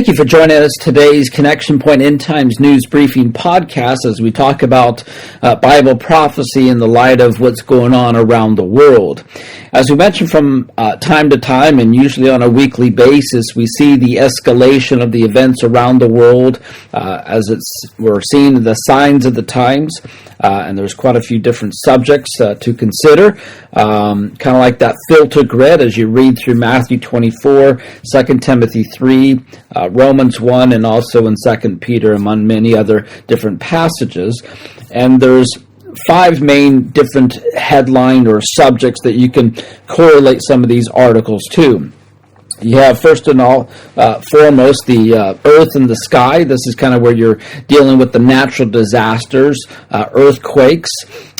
you for joining us today's Connection Point End Times News Briefing podcast as we talk about Bible prophecy in the light of what's going on around the world. As we mentioned from time to time, and usually on a weekly basis, we see the escalation of the events around the world we're seeing the signs of the times. And there's quite a few different subjects to consider, kind of like that filter grid as you read through Matthew 24, 2 Timothy 3, Romans 1, and also in 2 Peter, among many other different passages. And there's 5 main different headline or subjects that you can correlate some of these articles to. You have, first and foremost, the earth and the sky. This is kind of where you're dealing with the natural disasters, earthquakes,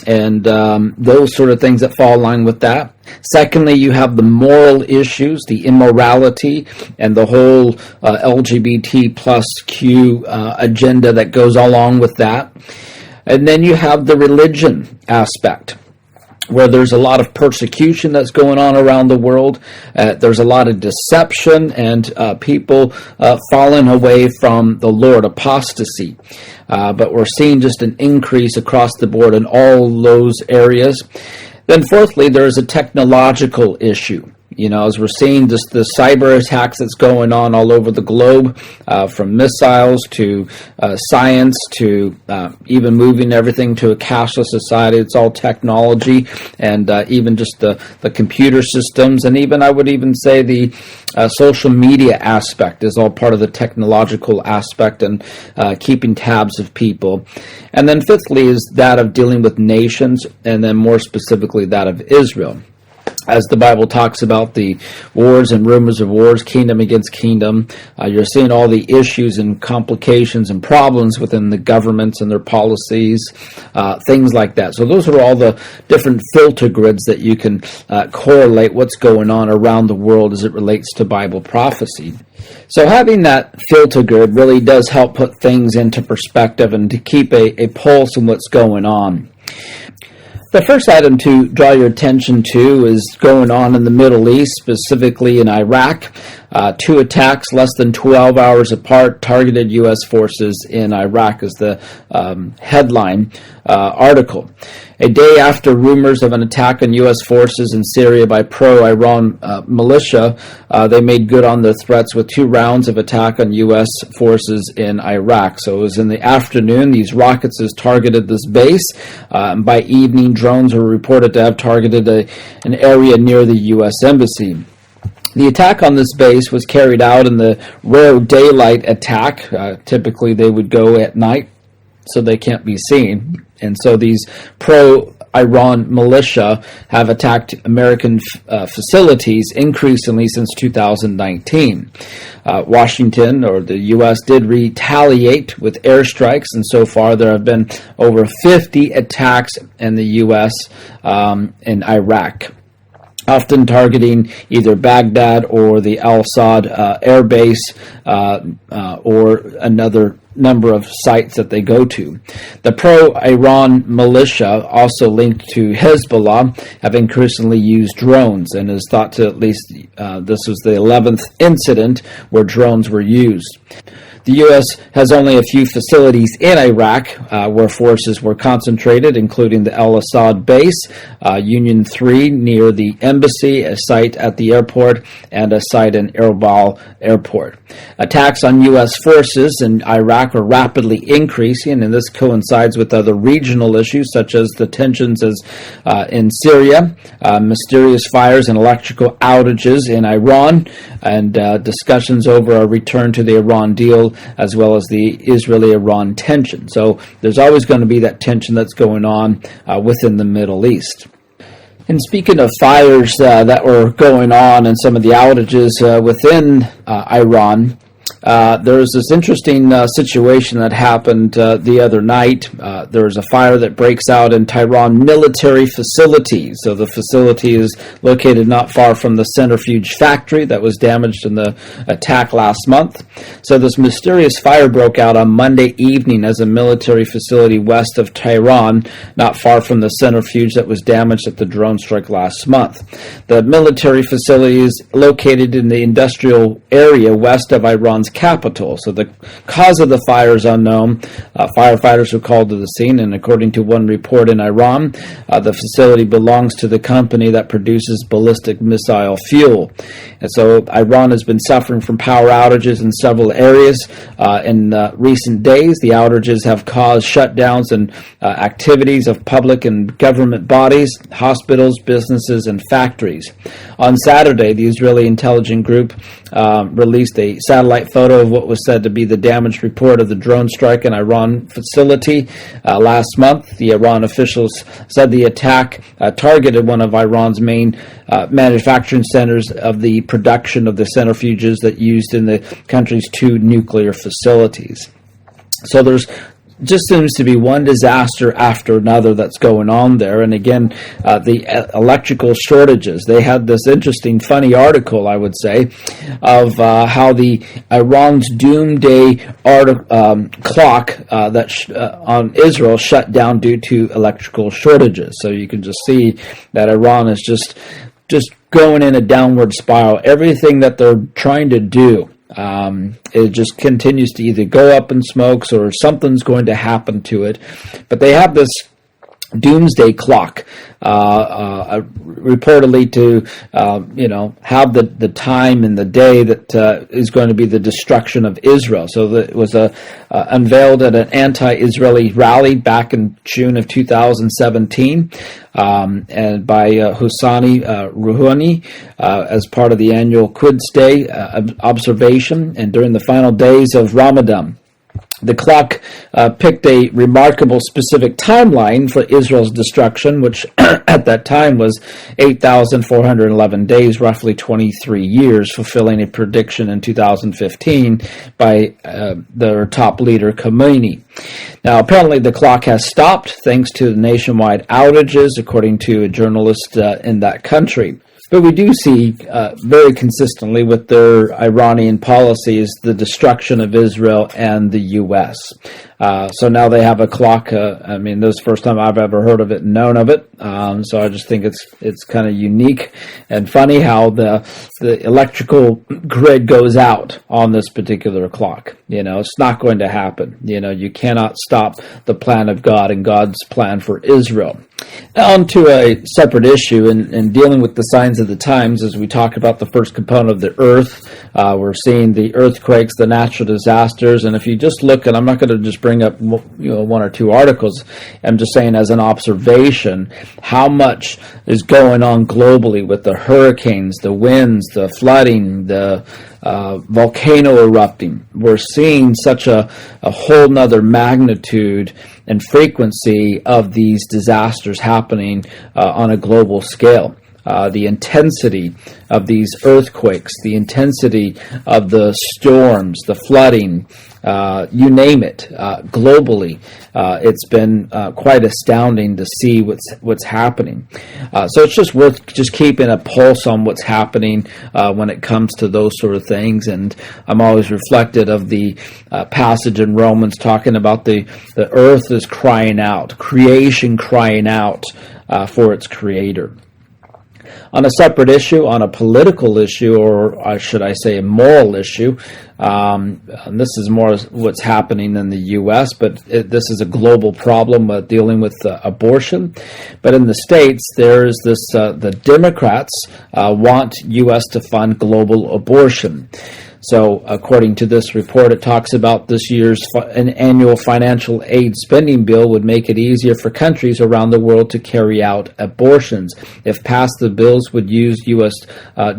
and those sort of things that fall in line with that. Secondly, you have the moral issues, the immorality, and the whole LGBT plus Q agenda that goes along with that. And then you have the religion aspect, where there's a lot of persecution that's going on around the world. There's a lot of deception and people falling away from the Lord, apostasy. But we're seeing just an increase across the board in all those areas. Then fourthly, there's a technological issue. You know, as we're seeing just the cyber attacks that's going on all over the globe, from missiles to science to even moving everything to a cashless society. It's all technology, and even just the computer systems, and even I would even say the social media aspect is all part of the technological aspect and keeping tabs of people. And then fifthly is that of dealing with nations, and then more specifically that of Israel. As the Bible talks about the wars and rumors of wars, kingdom against kingdom, you're seeing all the issues and complications and problems within the governments and their policies, things like that. So those are all the different filter grids that you can correlate what's going on around the world as it relates to Bible prophecy. So having that filter grid really does help put things into perspective and to keep a pulse on what's going on. The first item to draw your attention to is going on in the Middle East, specifically in Iraq. 2 attacks less than 12 hours apart targeted U.S. forces in Iraq is the headline article. A day after rumors of an attack on U.S. forces in Syria by pro-Iran militia, they made good on their threats with 2 rounds of attack on U.S. forces in Iraq. So it was in the afternoon. These rockets targeted this base. By evening, drones were reported to have targeted an area near the U.S. Embassy. The attack on this base was carried out in the rare daylight attack. Typically, they would go at night, so they can't be seen. And so these pro-Iran militia have attacked American facilities increasingly since 2019. Washington, or the U.S., did retaliate with airstrikes, and so far there have been over 50 attacks in the U.S. In Iraq, often targeting either Baghdad or the Al-Assad air base or another number of sites that they go to. The pro-Iran militia, also linked to Hezbollah, have increasingly used drones, and is thought to, at least this was the 11th incident where drones were used. The U.S. has only a few facilities in Iraq where forces were concentrated, including the Al-Assad base, Union 3 near the embassy, a site at the airport, and a site in Erbil Airport. Attacks on U.S. forces in Iraq are rapidly increasing, and this coincides with other regional issues such as the tensions in Syria, mysterious fires and electrical outages in Iran, and discussions over a return to the Iran deal, as well as the Israeli-Iran tension. So there's always going to be that tension that's going on within the Middle East. And speaking of fires that were going on and some of the outages within Iran, there was this interesting situation that happened the other night. There was a fire that breaks out in Tehran military facility. So the facility is located not far from the centrifuge factory that was damaged in the attack last month. So this mysterious fire broke out on Monday evening as a military facility west of Tehran, not far from the centrifuge that was damaged at the drone strike last month. The military facility is located in the industrial area west of Iran's Iran's capital. So the cause of the fire is unknown. Firefighters were called to the scene, and according to one report in Iran, the facility belongs to the company that produces ballistic missile fuel. And so Iran has been suffering from power outages in several areas. In recent days, the outages have caused shutdowns and activities of public and government bodies, hospitals, businesses, and factories. On Saturday, the Israeli intelligence group released a satellite photo of what was said to be the damaged report of the drone strike in Iran facility. Last month, the Iran officials said the attack targeted one of Iran's main manufacturing centers of the production of the centrifuges that used in the country's 2 nuclear facilities. So there's just seems to be one disaster after another that's going on there. And again, the electrical shortages. They had this interesting, funny article, I would say, of how the Iran's Doomsday clock on Israel shut down due to electrical shortages. So you can just see that Iran is just going in a downward spiral. Everything that they're trying to do, it just continues to either go up in smokes or something's going to happen to it. But they have this Doomsday clock, reportedly to, have the time and the day that is going to be the destruction of Israel. So it was unveiled at an anti-Israeli rally back in June of 2017, and by Hosseini Rouhani as part of the annual Quds Day observation, and during the final days of Ramadan. The clock picked a remarkable specific timeline for Israel's destruction, which at that time was 8,411 days, roughly 23 years, fulfilling a prediction in 2015 by their top leader, Khomeini. Now, apparently the clock has stopped thanks to the nationwide outages, according to a journalist in that country. But we do see very consistently with their Iranian policies the destruction of Israel and the U.S. So now they have a clock. This is the first time I've ever heard of it and known of it. So I just think it's kind of unique and funny how the electrical grid goes out on this particular clock. It's not going to happen. You cannot stop the plan of God and God's plan for Israel. Now, on to a separate issue in dealing with the signs of the times. As we talk about the first component of the earth, we're seeing the earthquakes, the natural disasters, and if you just look, and I'm not going to just bring up one or two articles, I'm just saying as an observation how much is going on globally with the hurricanes, the winds, the flooding, the volcano erupting. We're seeing such a whole nother magnitude and frequency of these disasters happening on a global scale. The intensity of these earthquakes, the intensity of the storms, the flooding, you name it, globally, it's been quite astounding to see what's happening. So it's just worth just keeping a pulse on what's happening when it comes to those sort of things. And I'm always reflected of the passage in Romans talking about the earth is crying out, creation crying out for its creator. On a separate issue, on a political issue, or should I say a moral issue, and this is more what's happening in the U.S., but this is a global problem dealing with abortion. But in the States, there's this, the Democrats want U.S. to fund global abortion. So according to this report, it talks about this year's an annual financial aid spending bill would make it easier for countries around the world to carry out abortions. If passed, the bills would use U.S.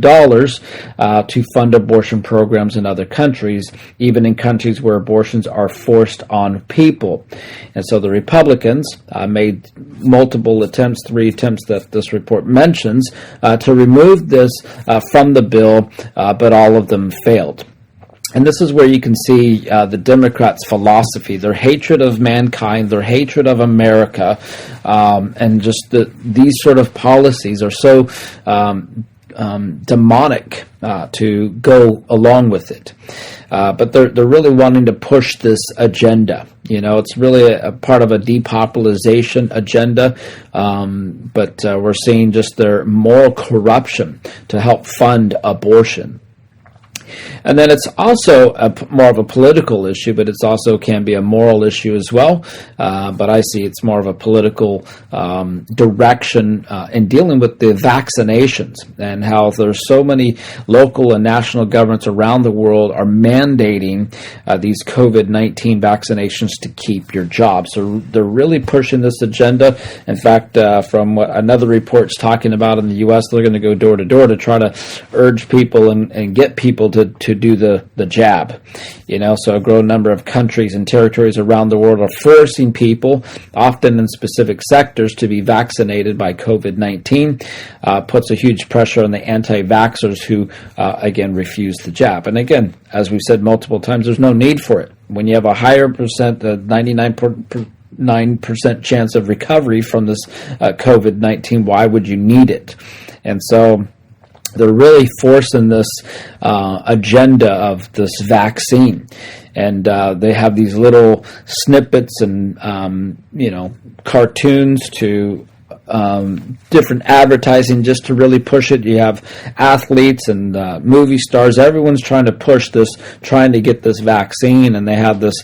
dollars to fund abortion programs in other countries, even in countries where abortions are forced on people. And so the Republicans made multiple attempts, 3 attempts that this report mentions, to remove this from the bill, but all of them failed. And this is where you can see the Democrats' philosophy, their hatred of mankind, their hatred of America, and just these sort of policies are so demonic to go along with it. But they're really wanting to push this agenda. It's really a part of a depopulation agenda, but we're seeing just their moral corruption to help fund abortion. And then it's also more of a political issue, but it's also can be a moral issue as well. But I see it's more of a political direction in dealing with the vaccinations, and how there's so many local and national governments around the world are mandating these COVID-19 vaccinations to keep your job. So they're really pushing this agenda. In fact, from what another report's talking about in the U.S., they're going to go door to door to try to urge people and get people to do the jab. So a growing number of countries and territories around the world are forcing people, often in specific sectors, to be vaccinated by COVID-19. Puts a huge pressure on the anti-vaxxers who, again, refuse the jab. And again, as we've said multiple times, there's no need for it. When you have a higher percent, 99% chance of recovery from this COVID-19, why would you need it? And so they're really forcing this agenda of this vaccine. And they have these little snippets and, cartoons to different advertising just to really push it. You have athletes and movie stars. Everyone's trying to push this, trying to get this vaccine, and they have this,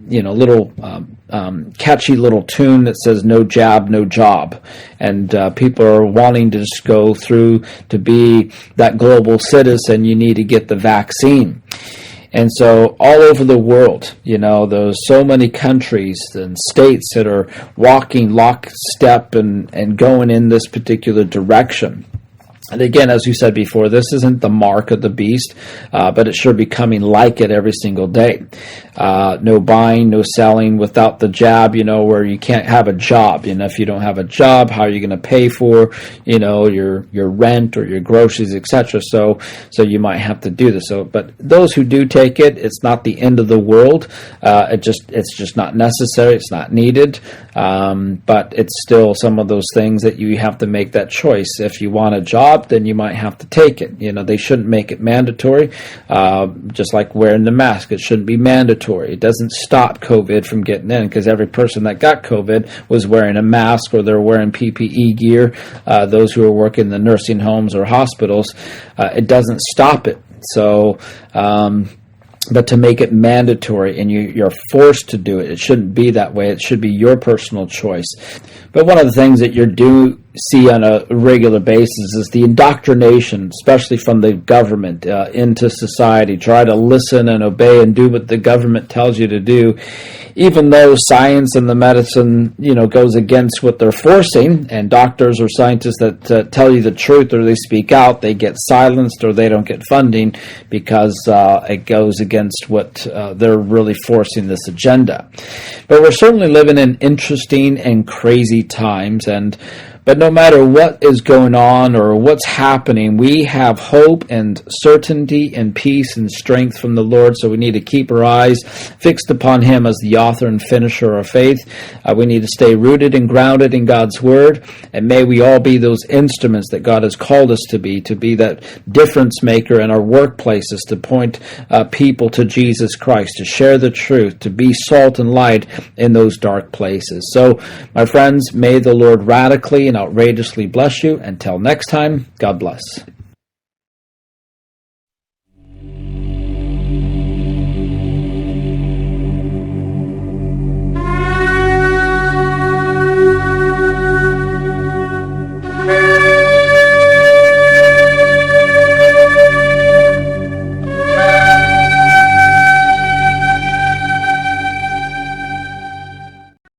little catchy little tune that says "No jab, no job," and people are wanting to just go through to be that global citizen. You need to get the vaccine. And so all over the world, there's so many countries and states that are walking lockstep and going in this particular direction. And again, as we said before, this isn't the mark of the beast, but it sure becoming like it every single day. No buying, no selling without the jab, where you can't have a job. If you don't have a job, how are you going to pay for, your rent or your groceries, etc. So you might have to do this. But those who do take it, it's not the end of the world. It's just not necessary. It's not needed. But it's still some of those things that you have to make that choice. If you want a job, then you might have to take it. They shouldn't make it mandatory, just like wearing the mask. It shouldn't be mandatory. It doesn't stop COVID from getting in, because every person that got COVID was wearing a mask, or they're wearing PPE gear. Those who are working in the nursing homes or hospitals, it doesn't stop it. So, but to make it mandatory and you're forced to do it, it shouldn't be that way. It should be your personal choice. But one of the things that you do see on a regular basis is the indoctrination, especially from the government into society. Try to listen and obey and do what the government tells you to do, even though science and the medicine, goes against what they're forcing. And doctors or scientists that tell you the truth or they speak out, they get silenced or they don't get funding because it goes against what they're really forcing this agenda. But we're certainly living in interesting and crazy times, but no matter what is going on or what's happening, we have hope and certainty and peace and strength from the Lord. So we need to keep our eyes fixed upon Him as the author and finisher of our faith. We need to stay rooted and grounded in God's Word. And may we all be those instruments that God has called us to be that difference maker in our workplaces, to point people to Jesus Christ, to share the truth, to be salt and light in those dark places. So, my friends, may the Lord radically and outrageously bless you. Until next time, God bless.